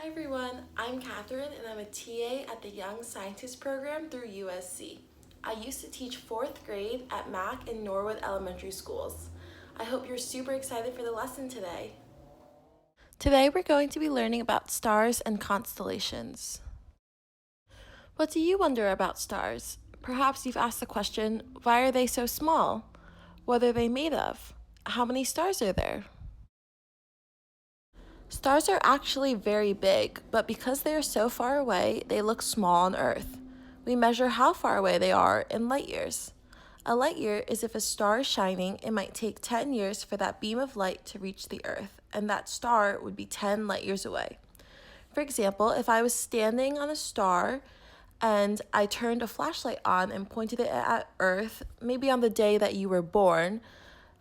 Hi everyone, I'm Katherine and I'm a TA at the Young Scientists Program through USC. I used to teach 4th grade at Mack and Norwood Elementary Schools. I hope you're super excited for the lesson today. Today we're going to be learning about stars and constellations. What do you wonder about stars? Perhaps you've asked the question, why are they so small? What are they made of? How many stars are there? Stars are actually very big, but because they are so far away, they look small on Earth. We measure how far away they are in light years. A light year is if a star is shining, it might take 10 years for that beam of light to reach the Earth, and that star would be 10 light years away. For example, if I was standing on a star and I turned a flashlight on and pointed it at Earth, maybe on the day that you were born,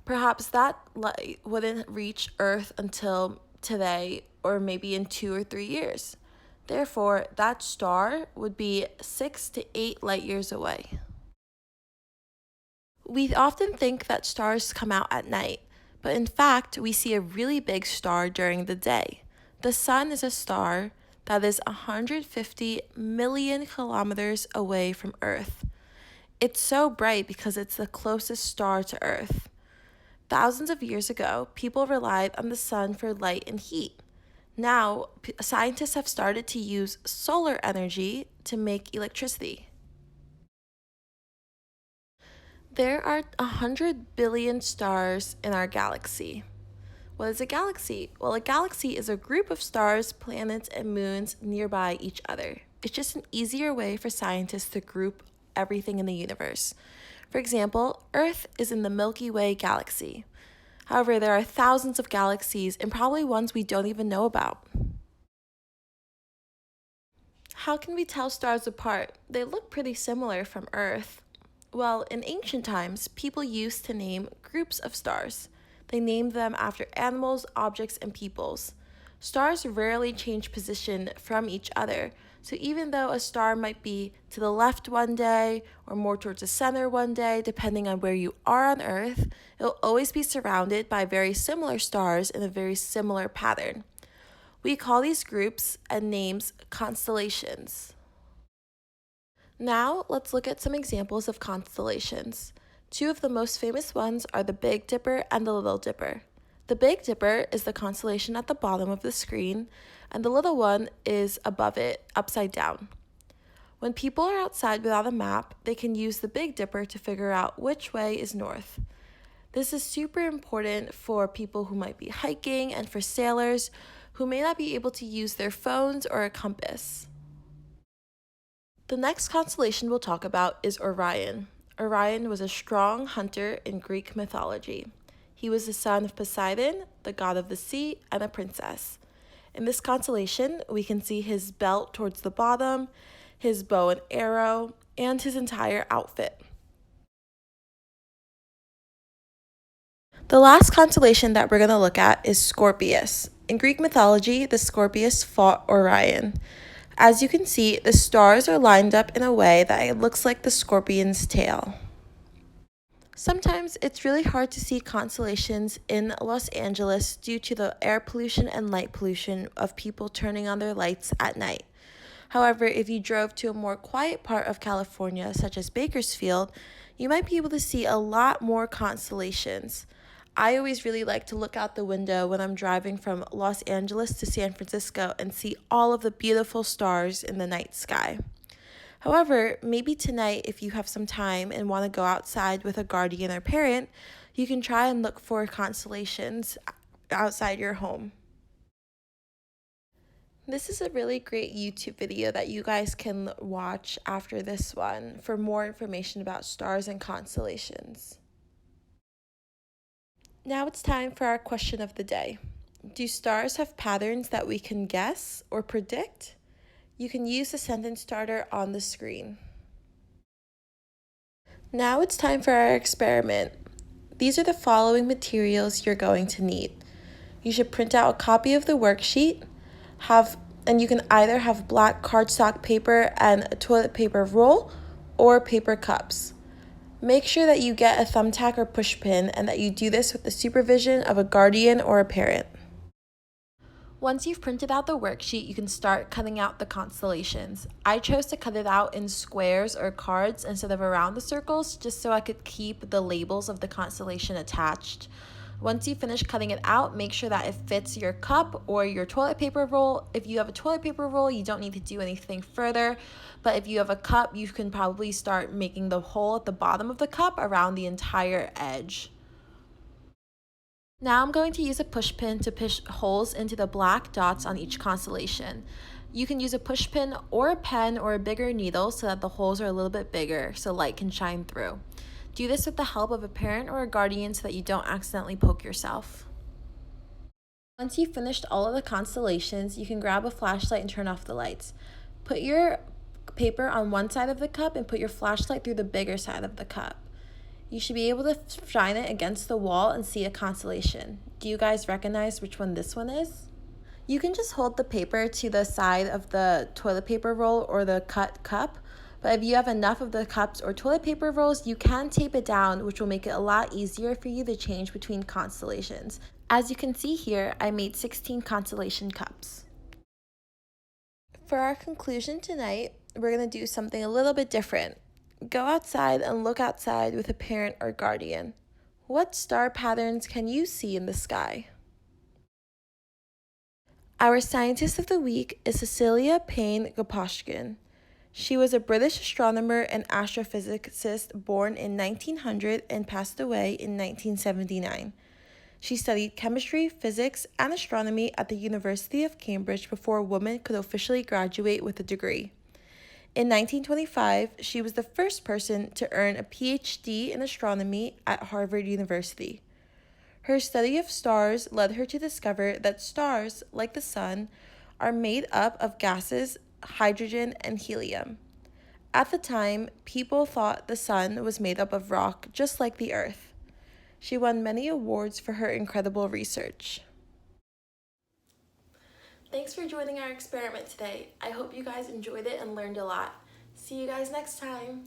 perhaps that light wouldn't reach Earth until today or maybe in 2 or 3 years. Therefore, that star would be 6 to 8 light years away. We often think that stars come out at night, but in fact, we see a really big star during the day. The sun is a star that is 150 million kilometers away from Earth. It's so bright because it's the closest star to Earth. Thousands of years ago, people relied on the sun for light and heat. Now, scientists have started to use solar energy to make electricity. There are 100 billion stars in our galaxy. What is a galaxy? Well, a galaxy is a group of stars, planets, and moons nearby each other. It's just an easier way for scientists to group everything in the universe. For example, Earth is in the Milky Way galaxy. However, there are thousands of galaxies and probably ones we don't even know about. How can we tell stars apart? They look pretty similar from Earth. Well, in ancient times, people used to name groups of stars. They named them after animals, objects, and peoples. Stars rarely change position from each other, so even though a star might be to the left one day or more towards the center one day, depending on where you are on Earth, it'll always be surrounded by very similar stars in a very similar pattern. We call these groups and names constellations. Now, let's look at some examples of constellations. Two of the most famous ones are the Big Dipper and the Little Dipper. The Big Dipper is the constellation at the bottom of the screen, and the little one is above it, upside down. When people are outside without a map, they can use the Big Dipper to figure out which way is north. This is super important for people who might be hiking and for sailors who may not be able to use their phones or a compass. The next constellation we'll talk about is Orion. Orion was a strong hunter in Greek mythology. He was the son of Poseidon, the god of the sea, and a princess. In this constellation, we can see his belt towards the bottom, his bow and arrow, and his entire outfit. The last constellation that we're going to look at is Scorpius. In Greek mythology, the Scorpius fought Orion. As you can see, the stars are lined up in a way that it looks like the scorpion's tail. Sometimes it's really hard to see constellations in Los Angeles due to the air pollution and light pollution of people turning on their lights at night. However, if you drove to a more quiet part of California, such as Bakersfield, you might be able to see a lot more constellations. I always really like to look out the window when I'm driving from Los Angeles to San Francisco and see all of the beautiful stars in the night sky. However, maybe tonight, if you have some time and want to go outside with a guardian or parent, you can try and look for constellations outside your home. This is a really great YouTube video that you guys can watch after this one for more information about stars and constellations. Now it's time for our question of the day. Do stars have patterns that we can guess or predict? You can use the sentence starter on the screen. Now it's time for our experiment. These are the following materials you're going to need. You should print out a copy of the worksheet, and you can either have black cardstock paper and a toilet paper roll or paper cups. Make sure that you get a thumbtack or push pin and that you do this with the supervision of a guardian or a parent. Once you've printed out the worksheet, you can start cutting out the constellations. I chose to cut it out in squares or cards instead of around the circles, just so I could keep the labels of the constellation attached. Once you finish cutting it out, make sure that it fits your cup or your toilet paper roll. If you have a toilet paper roll, you don't need to do anything further, but if you have a cup, you can probably start making the hole at the bottom of the cup around the entire edge. Now I'm going to use a push pin to push holes into the black dots on each constellation. You can use a push pin or a pen or a bigger needle so that the holes are a little bit bigger so light can shine through. Do this with the help of a parent or a guardian so that you don't accidentally poke yourself. Once you've finished all of the constellations, you can grab a flashlight and turn off the lights. Put your paper on one side of the cup and put your flashlight through the bigger side of the cup. You should be able to shine it against the wall and see a constellation. Do you guys recognize which one this one is? You can just hold the paper to the side of the toilet paper roll or the cut cup, but if you have enough of the cups or toilet paper rolls, you can tape it down, which will make it a lot easier for you to change between constellations. As you can see here, I made 16 constellation cups. For our conclusion tonight, we're going to do something a little bit different. Go outside and look outside with a parent or guardian. What star patterns can you see in the sky? Our scientist of the week is Cecilia Payne-Gaposchkin. She was a British astronomer and astrophysicist born in 1900 and passed away in 1979. She studied chemistry, physics, and astronomy at the University of Cambridge before a woman could officially graduate with a degree. In 1925, she was the first person to earn a PhD in astronomy at Harvard University. Her study of stars led her to discover that stars, like the sun, are made up of gases, hydrogen, and helium. At the time, people thought the sun was made up of rock, just like the Earth. She won many awards for her incredible research. Thanks for joining our experiment today. I hope you guys enjoyed it and learned a lot. See you guys next time.